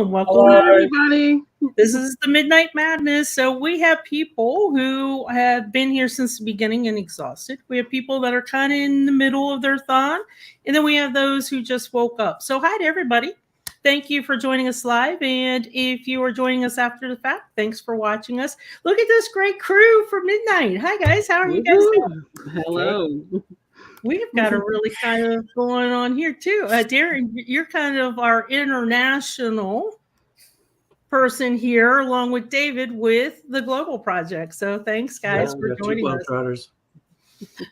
welcome. Hello, everybody. This is the Midnight Madness. So we have people who have been here since the beginning and exhausted. We have people that are kind of in the middle of their thon. And then we have those who just woke up. So hi to everybody. Thank you for joining us live. And if you are joining us after the fact, thanks for watching us. Look at this great crew for Midnight. Hi, guys. How are you guys doing? Hello. We've got a really kind of going on here, too. Darren, you're kind of our international person here, along with David, with the Global Project. So thanks, guys, for joining us.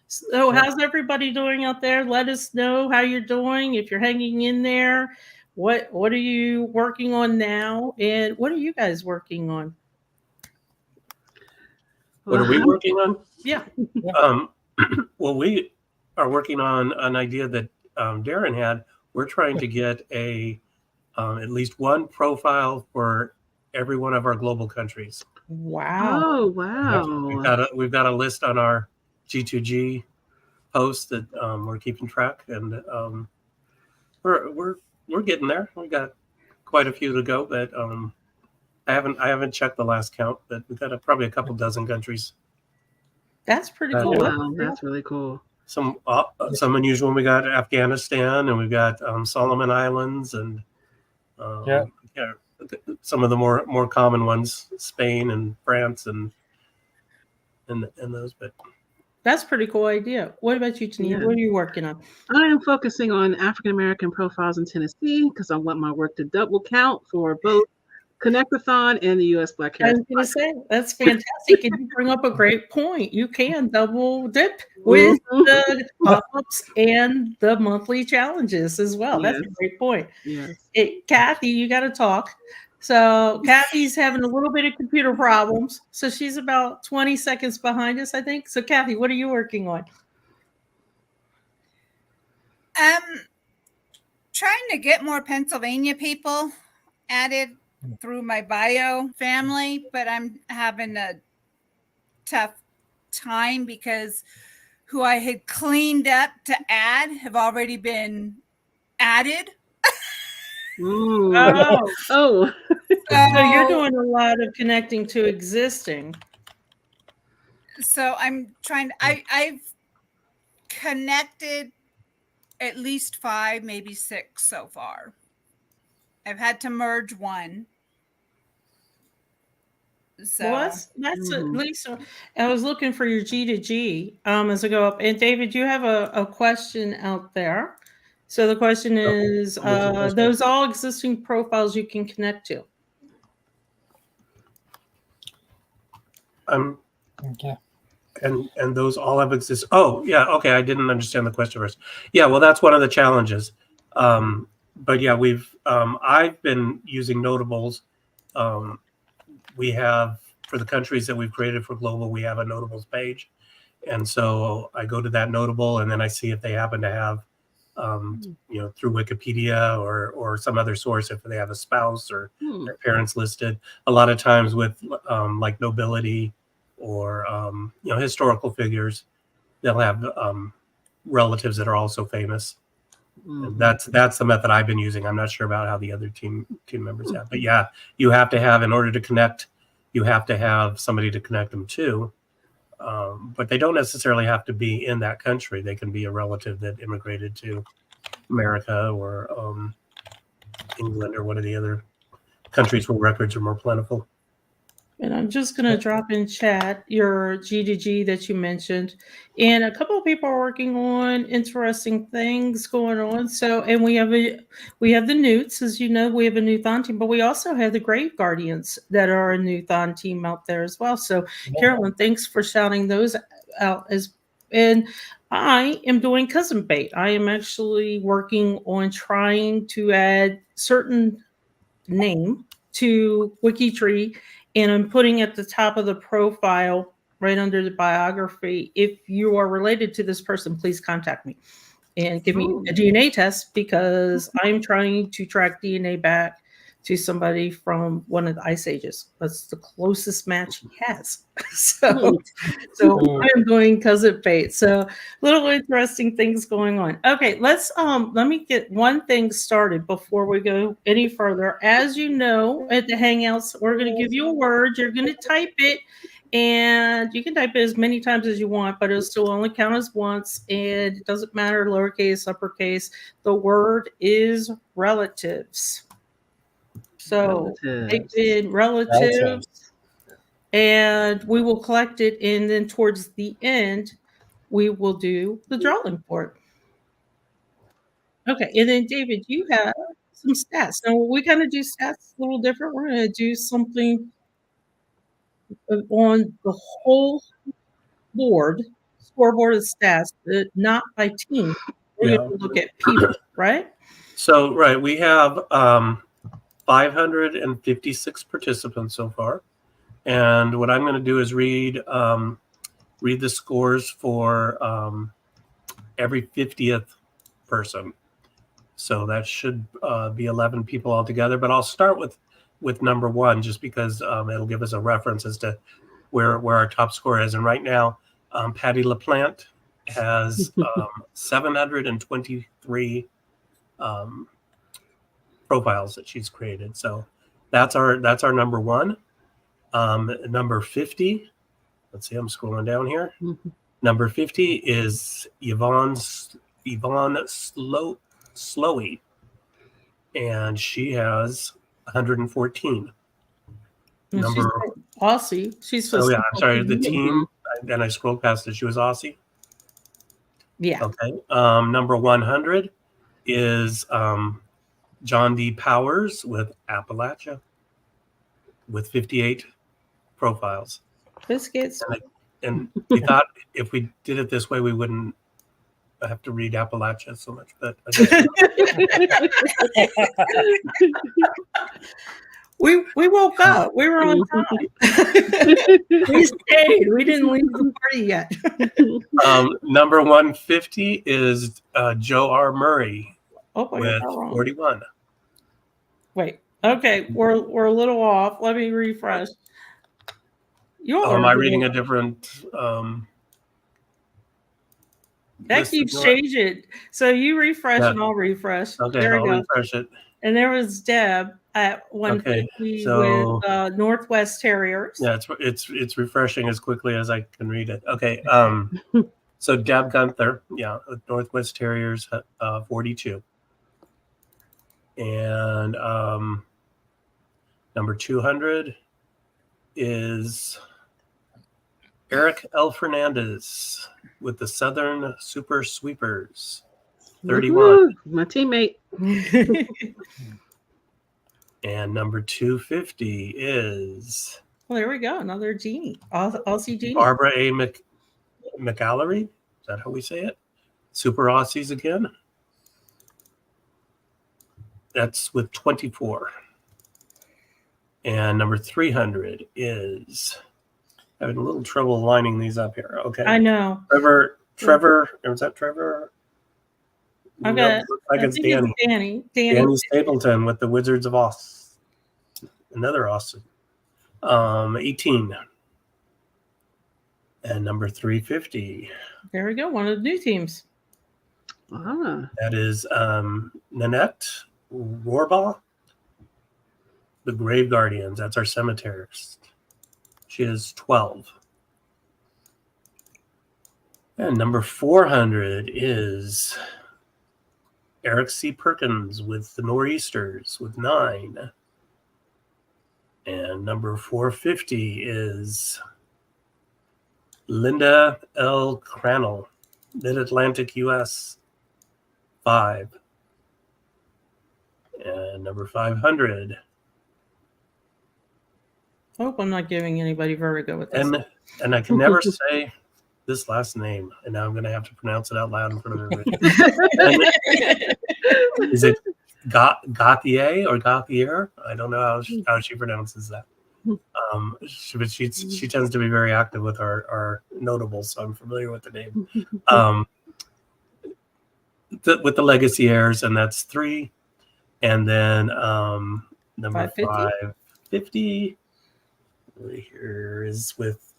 So how's everybody doing out there? Let us know how you're doing. If you're hanging in there, what are you working on now? And what are you guys working on? What are we working on? Yeah. Well, we are working on an idea that Darren had. We're trying to get at least one profile for every one of our global countries. Wow. Oh, wow. We've got a list on our G2G post that we're keeping track, and we're getting there. We got quite a few to go, but I haven't checked the last count, but we've got probably a couple dozen countries. That's pretty cool. Wow, that's really cool. Some unusual. We got Afghanistan, and we've got Solomon Islands, and some of the more common ones, Spain and France, and those. But that's a pretty cool idea. What about you, Tania? Yeah. What are you working on? I am focusing on African American profiles in Tennessee because I want my work to double count for both Connect-a-Thon and the U.S. Black I Heritage. was going to say, that's fantastic. And you bring up a great point. You can double dip with the pop-ups and the monthly challenges as well. That's a great point. Yes. Kathy, you got to talk. So Kathy's having a little bit of computer problems. So she's about 20 seconds behind us, I think. So Kathy, what are you working on? Trying to get more Pennsylvania people added through my bio family, but I'm having a tough time because who I had cleaned up to add have already been added. Oh. Oh. So you're doing a lot of connecting to existing. So I'm trying. I've connected at least 5, maybe 6 so far. I've had to merge one. So well, that's at least. I was looking for your G to G as I go up. And David, you have a question out there. So the question is, those all existing profiles you can connect to. Okay. And those all have exist. Oh, yeah. Okay. I didn't understand the question first. Yeah. Well, that's one of the challenges. But yeah, I've been using notables. We have, for the countries that we've created for global, we have a notables page. And so I go to that notable and then I see if they happen to have, through Wikipedia or some other source, if they have a spouse or their parents listed. A lot of times with like nobility or, historical figures, they'll have relatives that are also famous. And that's the method I've been using. I'm not sure about how the other team members have, but yeah, you have to have, in order to connect, you have to have somebody to connect them to. But they don't necessarily have to be in that country. They can be a relative that immigrated to America or England or one of the other countries where records are more plentiful. And I'm just going to drop in chat your G to G that you mentioned. And a couple of people are working on interesting things going on. So, and we have the Newts, as you know, we have a new Thon team, but we also have the Grave Guardians that are a new Thon team out there as well. So, Carolyn, thanks for shouting those out. And I am doing cousin bait. I am actually working on trying to add certain name to WikiTree. And I'm putting at the top of the profile, right under the biography, if you are related to this person, please contact me and give me a DNA test because I'm trying to track DNA back to somebody from one of the ice ages. That's the closest match he has. So I am going cousin fate. So little interesting things going on. Okay, let me get one thing started before we go any further. As you know, at the Hangouts, we're going to give you a word. You're going to type it, and you can type it as many times as you want, but it'll still only count as once. And it doesn't matter lowercase, uppercase. The word is relatives. So type in relatives, and we will collect it. And then towards the end, we will do the drawing for it. Okay, and then David, you have some stats. Now we're going to do stats a little different. We're going to do something on the whole board, scoreboard of stats, not by team. We're going to look at people, right? So, right, we have 556 participants so far. And what I'm going to do is read the scores for every 50th person. So that should be 11 people altogether. But I'll start with number one, just because it'll give us a reference as to where our top score is. And right now, Patty LaPlante has 723 profiles that she's created. So that's our number one. Number 50. Let's see, I'm scrolling down here. Number 50 is Yvonne Slowey, and she has 114. She's Aussie. She's I'm sorry. The team, and I scrolled past it. She was Aussie. Yeah. Okay. Number 100 is John D. Powers with Appalachia, with 58 profiles. Biscuits. And we thought if we did it this way, we wouldn't have to read Appalachia so much. But we woke up. We were on time. We stayed. We didn't leave the party yet. Number 150 is Joe R. Murray with 41. Wait. Okay, we're a little off. Let me refresh. Am I reading a different? That keeps changing. So you refresh and I'll refresh. Okay, there I'll refresh it. And there was Deb at 150 with Northwest Terriers. Yeah, it's refreshing as quickly as I can read it. Okay. So Deb Gunther, with Northwest Terriers, 42. And number 200 is Eric L. Fernandez with the Southern Super Sweepers, 31. My teammate. And number 250 is... Well, there we go. Another Genie. Aussie Genie. Barbara A. McAllery. Is that how we say it? Super Aussies again. That's with 24. And number 300 is... having a little trouble lining these up here. Okay. I know. Trevor. Was that Trevor? I've got. Like it's Danny. Danny Stapleton with the Wizards of Oz. Another Austin. 18. And number 350. There we go. One of the new teams. That is Nanette Warbaugh. The Grave Guardians. That's our cemeterist. She is 12. And number 400 is Eric C. Perkins with the Nor'easters with 9. And number 450 is Linda L. Crannell, Mid-Atlantic, U.S., 5. And number 500. I hope I'm not giving anybody vertigo with this. And I can never say this last name, and now I'm going to have to pronounce it out loud in front of everybody. Is it Gauthier or Gauthier? I don't know how she pronounces that. But she tends to be very active with our notables, so I'm familiar with the name. With the legacy heirs, and that's 3. And then Number 550? 550 here is with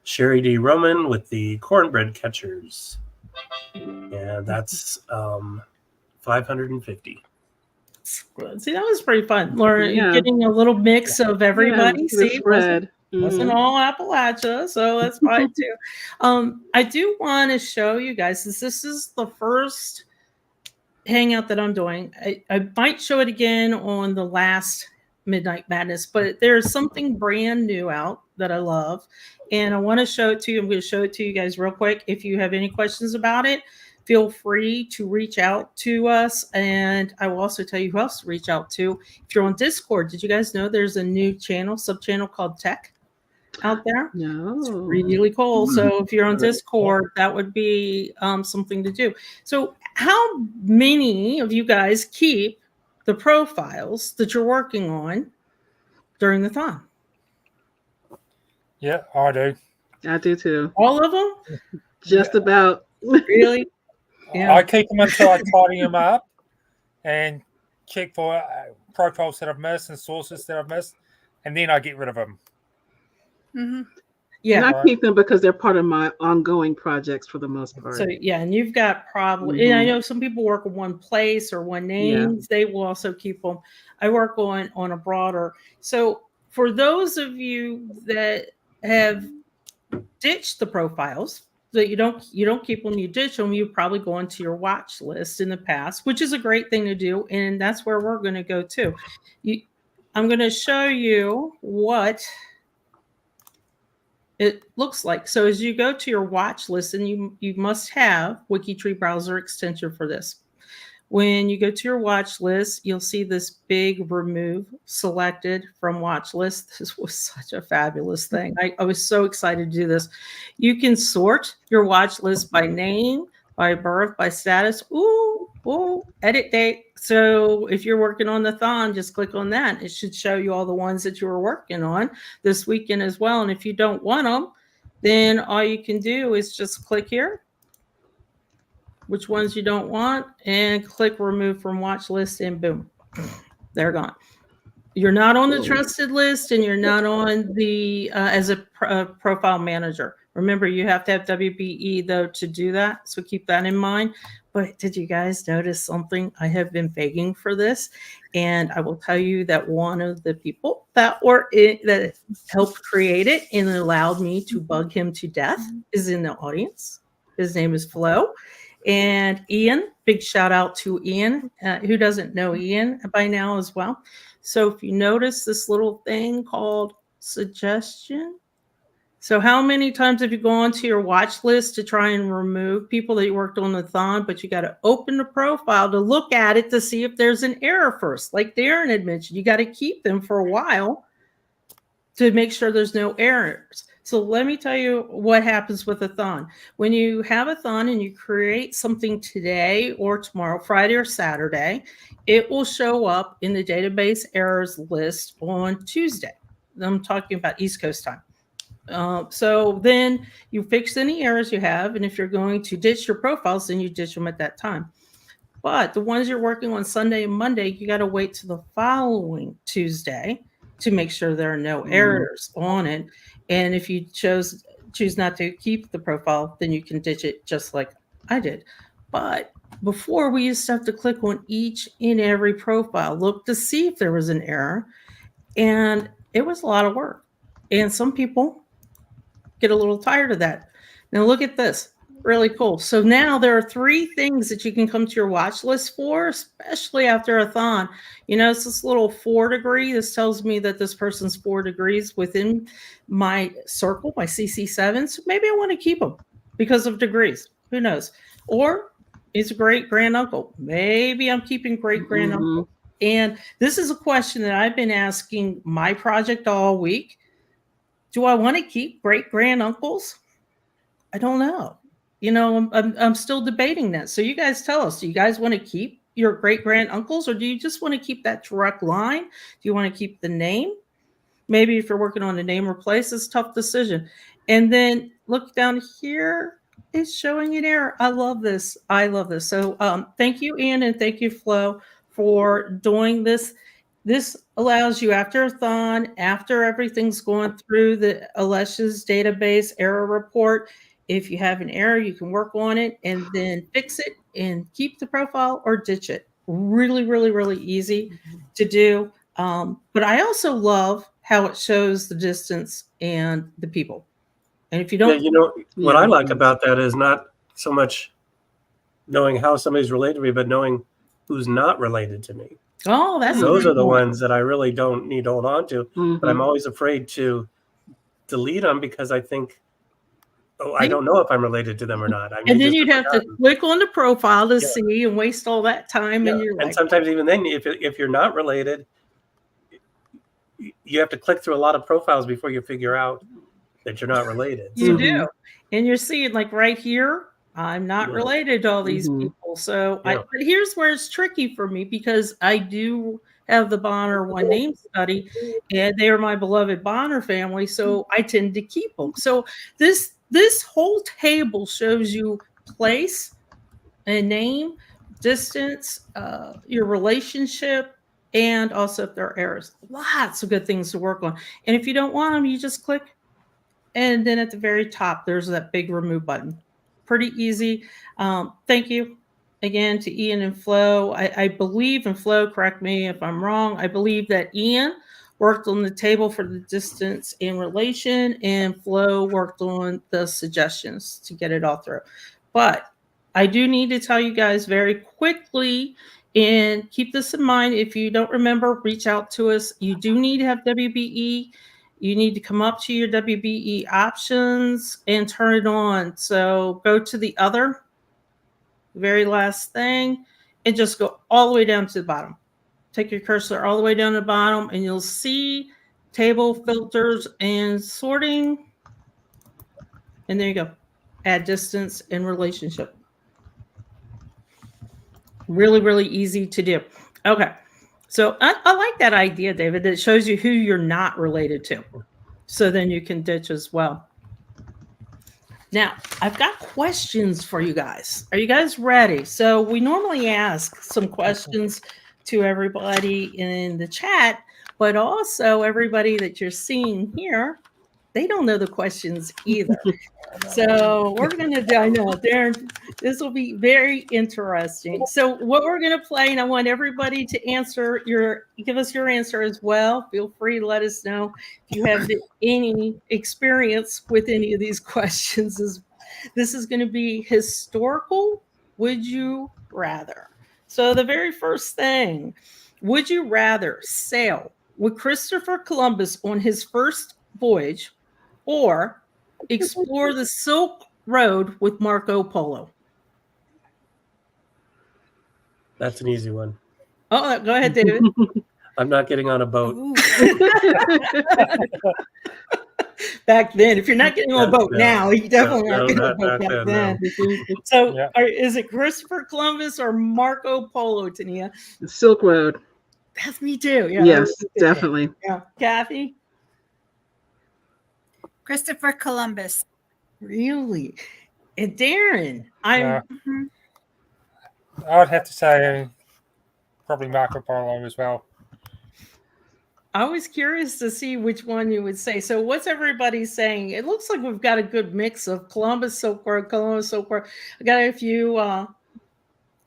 Sherry D. Roman with the Cornbread Catchers. And that's 550. See, that was pretty fun. Learning, Yeah. getting a little mix of everybody. Yeah, See, the spread. wasn't all Appalachia, so that's fine too. I do want to show you guys this is the first hangout that I'm doing. I might show it again on the last Midnight Madness, but there's something brand new out that I love, and I want to show it to you. I'm going to show it to you guys real quick. If you have any questions about it, feel free to reach out to us, and I will also tell you who else to reach out to. If you're on Discord, did you guys know there's a new sub-channel called Tech out there? No. It's really cool. So if you're on Discord, that would be something to do. So how many of you guys keep the profiles that you're working on during the thon? Yeah, I do. I do too. All of them? Just about. Really? Yeah. I keep them until I tidy them up and check for profiles that I've missed and sources that I've missed, and then I get rid of them. Mm-hmm. Yeah. And I keep them because they're part of my ongoing projects for the most part. So yeah, and you've got probably, and I know some people work in one place or one name. Yeah. They will also keep them. I work on a broader. So for those of you that have ditched the profiles, that you don't keep them, you ditch them, you probably go into your watch list in the past, which is a great thing to do, and that's where we're going to go to. I'm going to show you what it looks like. So as you go to your watch list, and you must have WikiTree browser extension for this. When you go to your watch list, you'll see this big remove selected from watch list. This was such a fabulous thing. I was so excited to do this. You can sort your watch list by name, by birth, by status. Ooh, edit date. So if you're working on the thon, just click on that. It should show you all the ones that you were working on this weekend as well. And if you don't want them, then all you can do is just click here, which ones you don't want, and click remove from watch list, and boom, they're gone. You're not on the trusted list, and you're not on the as a profile manager. Remember, you have to have WBE though to do that, so keep that in mind. But did you guys notice something? I have been begging for this, and I will tell you that one of the people that helped create it and allowed me to bug him to death is in the audience. His name is Flo. And Ian, big shout out to Ian. Who doesn't know Ian by now as well? So if you notice this little thing called suggestion. So how many times have you gone to your watch list to try and remove people that you worked on the thon, but you got to open the profile to look at it to see if there's an error first? Like Darren had mentioned, you got to keep them for a while to make sure there's no errors. So let me tell you what happens with a thon. When you have a thon and you create something today or tomorrow, Friday or Saturday, it will show up in the database errors list on Tuesday. I'm talking about East Coast time. So then you fix any errors you have, and if you're going to ditch your profiles, then you ditch them at that time. But the ones you're working on Sunday and Monday, you got to wait till the following Tuesday to make sure there are no errors on it. And if you choose not to keep the profile, then you can ditch it just like I did. But before, we used to have to click on each and every profile, look to see if there was an error. And it was a lot of work. And some people get a little tired of that. Now look at this. Really cool. So now there are 3 things that you can come to your watch list for, especially after a thon. You know, it's this little 4 degree. This tells me that this person's 4 degrees within my circle, my CC7. So maybe I want to keep them because of degrees. Who knows? Or he's a great grand uncle. Maybe I'm keeping great grand uncle. And this is a question that I've been asking my project all week. Do I want to keep great grand uncles? I don't know. You know, I'm still debating that. So you guys tell us, do you guys want to keep your great grand uncles, or do you just want to keep that direct line? Do you want to keep the name? Maybe if you're working on a name or place, it's a tough decision. And then look down here, it's showing an error. I love this. I love this. So thank you, Ian, and thank you, Flo, for doing this. This allows you after a thon, after everything's going through the Alesha's database error report, if you have an error, you can work on it and then fix it and keep the profile or ditch it. Really, really, really easy to do. But I also love how it shows the distance and the people. And if you don't, What I like about that is not so much knowing how somebody's related to me, but knowing who's not related to me. oh, that's Those are the one. ones that I really don't need to hold on to. But I'm always afraid to delete them because I think, I don't know if I'm related to them or not. And then you'd have to click on the profile to see and waste all that time. Yeah. And you're like, and sometimes even then, if you're not related, you have to click through a lot of profiles before you figure out that you're not related. you do. And you're seeing like right here, I'm not related to all these people. So but here's where it's tricky for me because I do have the Bonner one name study and they are my beloved Bonner family. So I tend to keep them. So this whole table shows you place and name, distance, your relationship, and also if there are errors. Lots of good things to work on. And if you don't want them, you just click. And then at the very top, there's that big remove button. Pretty easy. Thank you again to Ian and Flo. I believe, and Flo, correct me if I'm wrong, I believe that Ian worked on the table for the distance and relation, and Flo worked on the suggestions to get it all through. But I do need to tell you guys very quickly, and keep this in mind. If you don't remember, reach out to us. You do need to have WBE. You need to come up to your WBE options and turn it on. So go to the other, very last thing, and just go all the way down to the bottom. Take your cursor all the way down to the bottom, and you'll see table filters and sorting. And there you go. Add distance and relationship. Really, really easy to do. Okay. So I like that idea, David, that shows you who you're not related to. So then you can ditch as well. Now, I've got questions for you guys. Are you guys ready? So we normally ask some questions to everybody in the chat, but also everybody that you're seeing here, they don't know the questions either. So we're going to do, I know, Darren, this will be very interesting. So what we're going to play, and I want everybody to give us your answer as well. Feel free to let us know if you have any experience with any of these questions. This is going to be historical. Would you rather? So the very first thing, would you rather sail with Christopher Columbus on his first voyage or explore the Silk Road with Marco Polo? That's an easy one. Oh, go ahead, David. I'm not getting on a boat. Back then, if you're not getting on a boat now, you definitely aren't getting on a boat back then. So, is it Christopher Columbus or Marco Polo, Tania? The Silk Road. That's me too. Yeah, yes, definitely. Yeah, Kathy. Christopher Columbus. Really? And Darren, I would have to say probably Marco Polo as well. I was curious to see which one you would say. So what's everybody saying? It looks like we've got a good mix of Columbus, Silk Road, Columbus, Silk Road. I got a few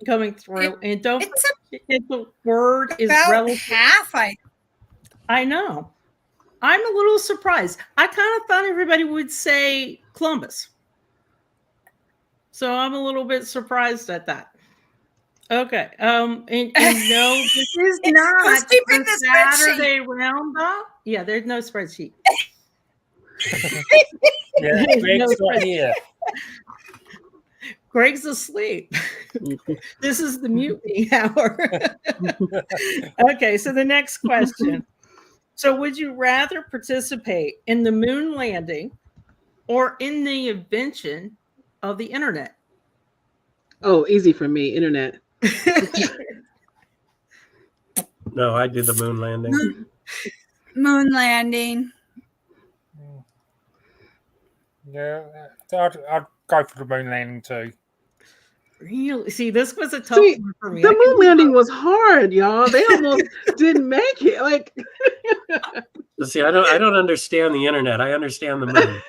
coming through. And don't forget the word is relative. Half, I know. I'm a little surprised. I kind of thought everybody would say Columbus. So I'm a little bit surprised at that. Okay. And no, this is not the Saturday roundup. Yeah, there's no spreadsheet. Yeah, Greg's not here. Greg's asleep. This is the mutiny hour. Okay, so the next question. So would you rather participate in the moon landing or in the invention of the internet? Oh, easy for me, internet. No, I did the moon landing. Moon landing. Yeah, I'd go for the moon landing too. Really? See, this was a tough See, one for me. the moon landing was hard, y'all. They almost didn't make it. Like, See, I don't understand the internet. I understand the moon.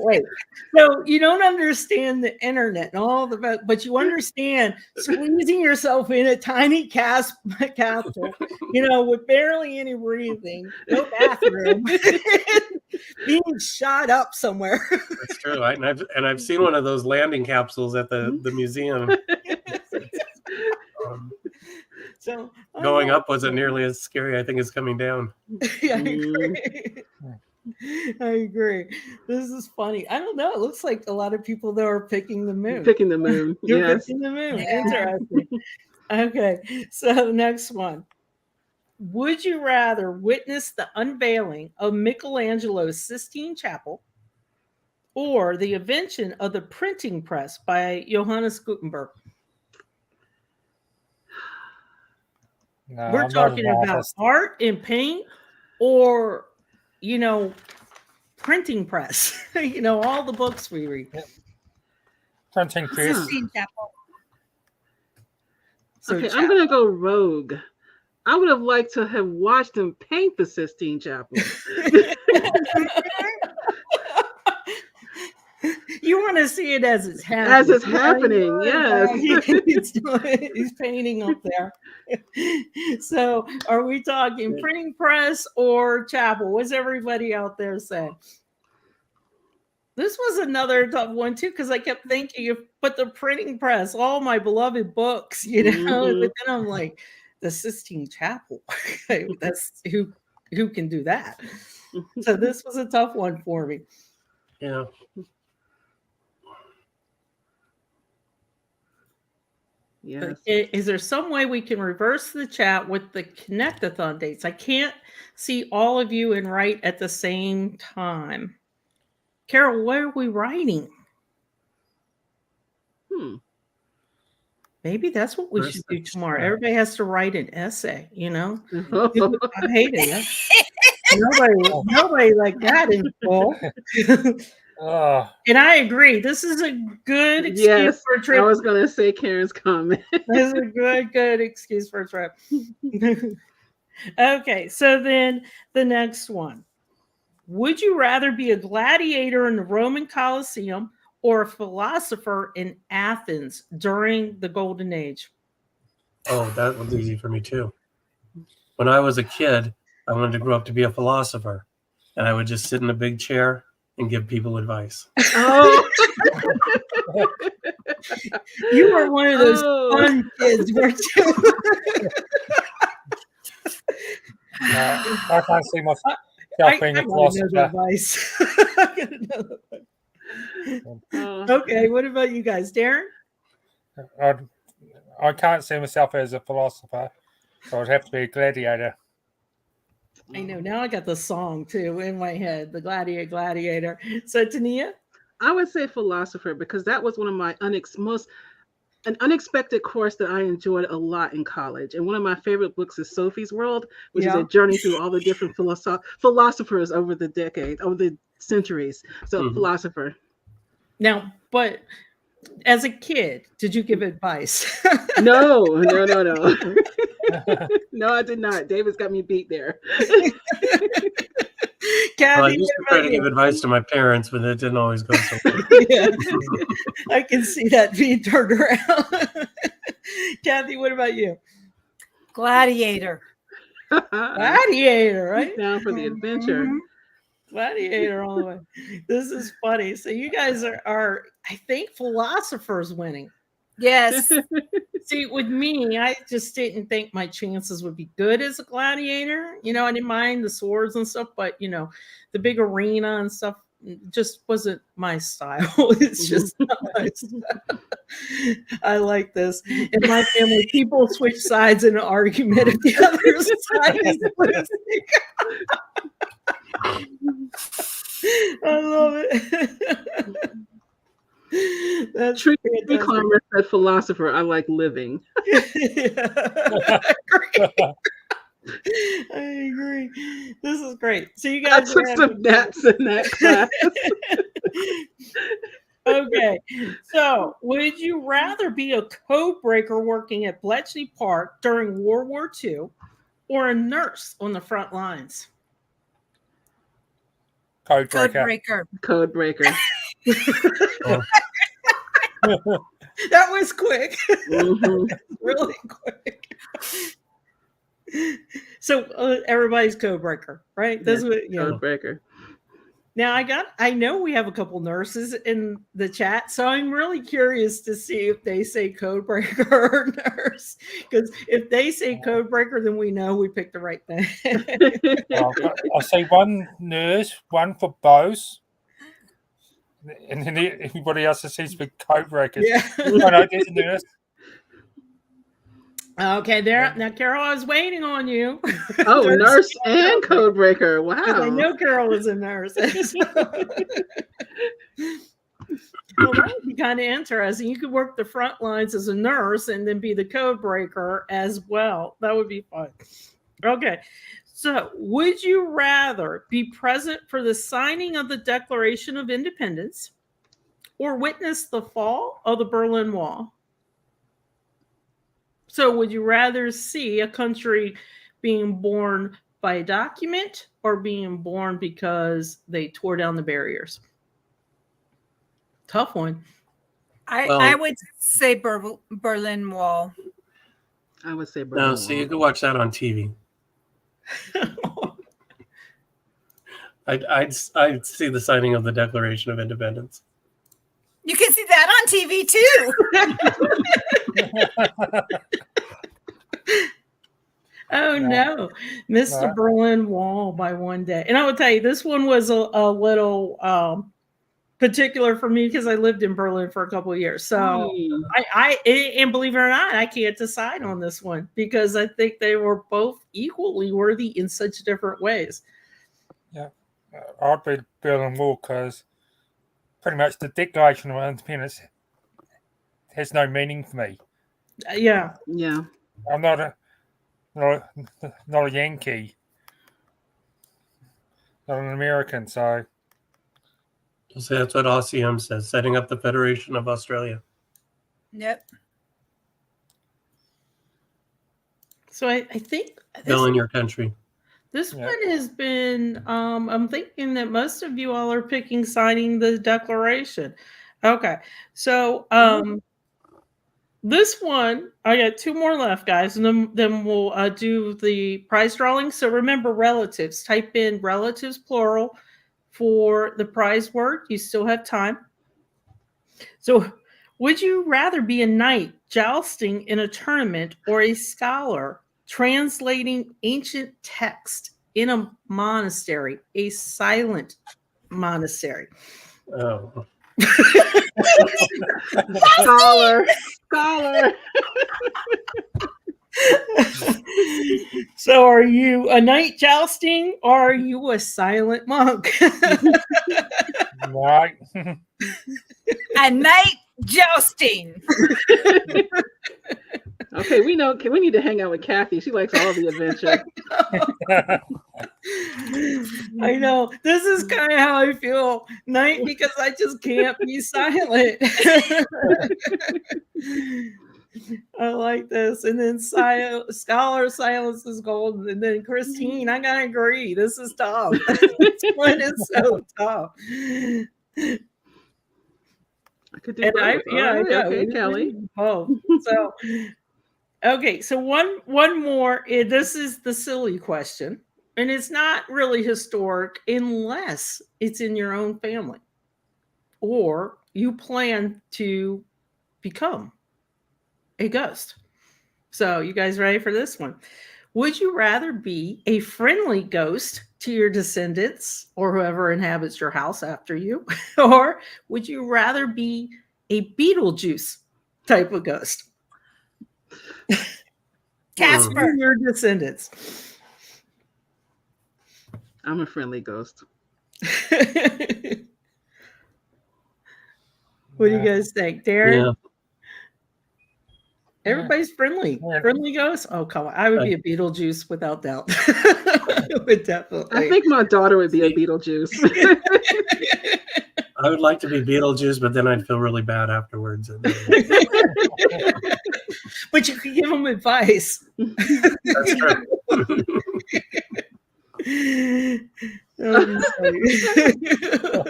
Wait. So you don't understand the internet and all but you understand squeezing yourself in a tiny capsule, with barely any breathing, no bathroom, being shot up somewhere. That's true. I've seen one of those landing capsules at the museum. So Going up wasn't nearly as scary, I think, as coming down. Yeah, I agree. This is funny. I don't know. It looks like a lot of people that are picking the moon. picking the moon. You're Yes. picking the moon. Yeah. Interesting. Okay. So next one. Would you rather witness the unveiling of Michelangelo's Sistine Chapel or the invention of the printing press by Johannes Gutenberg? No, We're I'm not talking an about artist. art and paint or, printing press. All the books we read. Printing press. Sistine Chapel. So Okay, I'm gonna go rogue. I would have liked to have watched them paint the Sistine Chapel. You want to see it as it's happening. As it's happening, yes. He's painting up there. So, are we talking printing press or chapel? What's everybody out there saying? This was another tough one too, because I kept thinking, but the printing press, all my beloved books, Mhm. But then I'm like, the Sistine Chapel. That's who can do that. So this was a tough one for me. Yeah. Yes. Is there some way we can reverse the chat with the Connect-a-Thon dates? I can't see all of you and write at the same time. Carol, what are we writing? Maybe that's what we should do tomorrow. Everybody has to write an essay, I hate it. Nobody like that in full. And I agree. This is a good excuse Yes, for a trip. I was gonna say Karen's comment. This is a good excuse for a trip. Okay, so then the next one. Would you rather be a gladiator in the Roman Colosseum or a philosopher in Athens during the Golden Age? Oh, that was easy for me too. When I was a kid, I wanted to grow up to be a philosopher, and I would just sit in a big chair and give people advice. Oh, You were one of those fun kids, weren't you? I can't see myself being a I wanna know the philosopher. advice. Okay, what about you guys, Darren? I can't see myself as a philosopher, so I'd have to be a gladiator. I know. Now I got the song too in my head, the Gladiator. So, Tania? I would say philosopher because that was one of my an unexpected course that I enjoyed a lot in college. And one of my favorite books is Sophie's World, which is a journey through all the different philosophers over the centuries. So philosopher. Now, but as a kid, did you give advice? No. No, I did not. David's got me beat there. Kathy, I used to try to give advice to my parents, but it didn't always go so well. Yeah. I can see that being turned around. Kathy, what about you? Gladiator. Gladiator, right? Down for the adventure. Gladiator all the way. This is funny. So you guys are I think philosophers winning. Yes. See, with me, I just didn't think my chances would be good as a gladiator. I didn't mind the swords and stuff, but the big arena and stuff just wasn't my style. It's just not my style. I like this. In my family, people switch sides in an argument if the other side is losing. I love it. That's Tree Climber said philosopher. I like living. I agree. This is great. So you I guys took some naps in that class. Okay. So, would you rather be a code breaker working at Bletchley Park during World War II or a nurse on the front lines? Code Code breaker. breaker. Code breaker. That was quick. Mhm. Really quick. So everybody's code breaker, right? That's what, yeah. Code breaker. Now I know we have a couple nurses in the chat, so I'm really curious to see if they say code breaker or nurse. Because if they say code breaker, then we know we picked the right thing. I say one nurse, one for both. And then everybody else seems to be code breakers. Yeah. Oh, no, there's a nurse. Okay, there. Now, Carol, I was waiting on you. Oh, nurse and code breaker. Wow. I know Carol is a nurse. Well, that would be kind of interesting. You could work the front lines as a nurse and then be the code breaker as well. That would be fun. Okay. So, would you rather be present for the signing of the Declaration of Independence or witness the fall of the Berlin Wall? So, would you rather see a country being born by a document or being born because they tore down the barriers? Tough one. I would say Berlin Wall. I would say Berlin No, Wall. so you could watch that on TV. I'd see the signing of the Declaration of Independence. You can see that on TV too. Oh no, missed the No. Berlin Wall by one day. And I will tell you, this one was a little particular for me because I lived in Berlin for a couple of years. So and believe it or not, I can't decide on this one because I think they were both equally worthy in such different ways. I'd be Berlin Wall because pretty much the Declaration of Independence has no meaning for me. Yeah. Yeah. I'm not a Yankee, not an American, so So that's what RCM says, setting up the Federation of Australia. Yep. So I think Bill in your country. this one has been, I'm thinking that most of you all are picking signing the Declaration. Okay. So this one, I got two more left, guys, and then we'll do the prize drawing. So remember relatives. Type in relatives plural for the prize word. You still have time. So would you rather be a knight jousting in a tournament or a scholar translating ancient text in a monastery, a silent monastery? Oh. Scholar. So are you a knight jousting or are you a silent monk? right. A night jousting. Okay, we know. We need to hang out with Kathy. She likes all the adventure. I know. This is kind of how I feel, knight, because I just can't be silent. I like this. And then scholar, silence is golden. And then Christine, I gotta agree. This is tough. This one is so tough. I could do And both. I know. Okay, Kelly. Oh, so okay. So one more. This is the silly question, and it's not really historic unless it's in your own family, or you plan to become a ghost. So you guys ready for this one? Would you rather be a friendly ghost to your descendants or whoever inhabits your house after you? Or would you rather be a Beetlejuice type of ghost? Casper. Your descendants. I'm a friendly ghost. What do you guys think, Darren? Yeah. Everybody's friendly. Yeah. Friendly ghosts? Oh, come on. I would be a Beetlejuice without doubt. I would definitely. I think my daughter would be a Beetlejuice. I would like to be Beetlejuice, but then I'd feel really bad afterwards. But you could give them advice. That's true.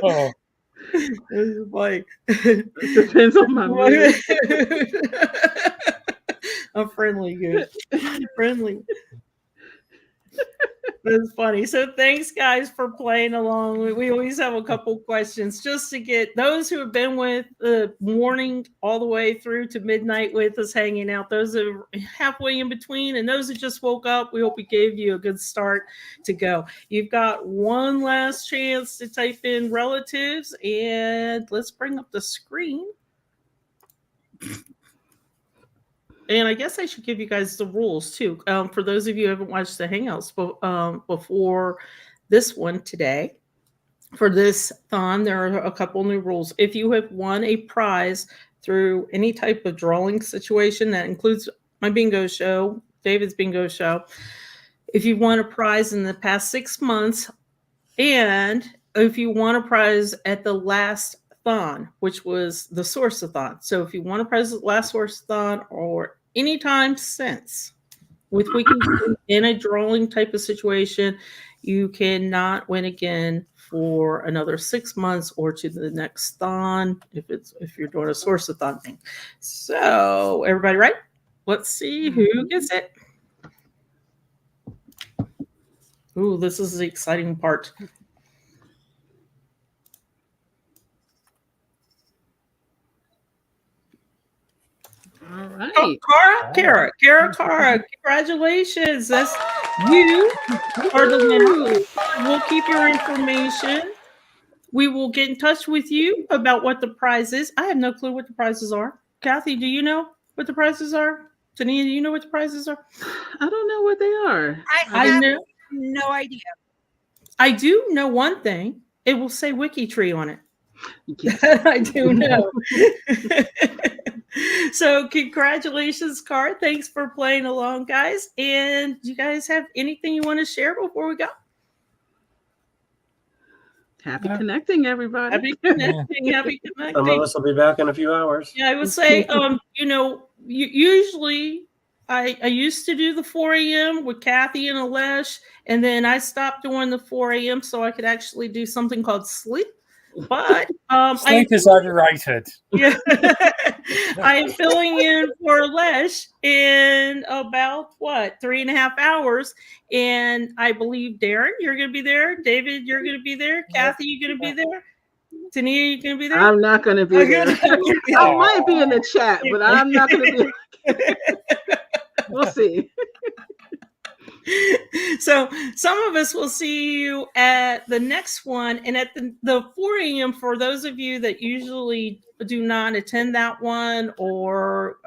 Oh, It's like It depends on my mood. I'm friendly, good. Friendly. That's funny. So thanks, guys, for playing along. We always have a couple questions just to get those who have been with the morning all the way through to midnight with us hanging out. Those that are halfway in between, and those that just woke up. We hope we gave you a good start to go. You've got one last chance to type in relatives, and let's bring up the screen. And I guess I should give you guys the rules too. For those of you who haven't watched the Hangouts before this one today, for this thon, there are a couple new rules. If you have won a prize through any type of drawing situation, that includes my bingo show, David's bingo show, if you've won a prize in the past 6 months, and if you won a prize at the last thon, which was the Source-a-thon. So if you won a prize at the last Source-a-thon or anytime since with WikiTree in a drawing type of situation, you cannot win again for another 6 months or to the next thon if you're doing a Source-a-thon thing. So everybody right? Let's see who gets it. Ooh, this is the exciting part. All right. Oh, Kara, congratulations. That's you are the winner. We'll keep your information. We will get in touch with you about what the prize is. I have no clue what the prizes are. Kathy, do you know what the prizes are? Tania, do you know what the prizes are? I don't know what they are. I have know. no idea. I do know one thing. It will say WikiTree on it. Yes. I do know. So congratulations, Car. Thanks for playing along, guys. And do you guys have anything you want to share before we go? Happy connecting, everybody. Happy connecting. Happy connecting. Some of us will be back in a few hours. Yeah, I would say, usually I used to do the 4 a.m. with Kathy and Alesh, and then I stopped doing the 4 a.m. so I could actually do something called sleep. But sleep is overrated. Yeah, I am filling in for Alesh in about 3.5 hours, and I believe Darren, you're going to be there. David, you're going to be there. Kathy, you're going to be there. Tania, you're going to be there. I'm not going to be there. I might be in the chat, but I'm not going to be. We'll see. So some of us will see you at the next one, and at the 4 a.m. for those of you that usually do not attend that one or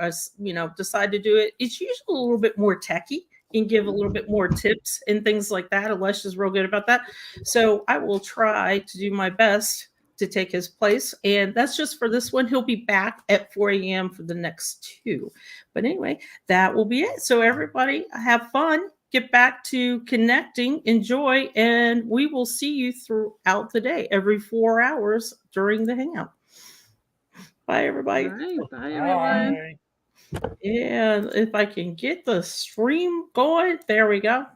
decide to do it. It's usually a little bit more techy and give a little bit more tips and things like that. Alesh is real good about that. So I will try to do my best to take his place. And that's just for this one. He'll be back at 4 a.m. for the next two. But anyway, that will be it. So everybody have fun. Get back to connecting, enjoy, and we will see you throughout the day, every 4 hours during the Hangout. Bye, everybody. All right. Bye, everyone. Bye. And if I can get the stream going, there we go.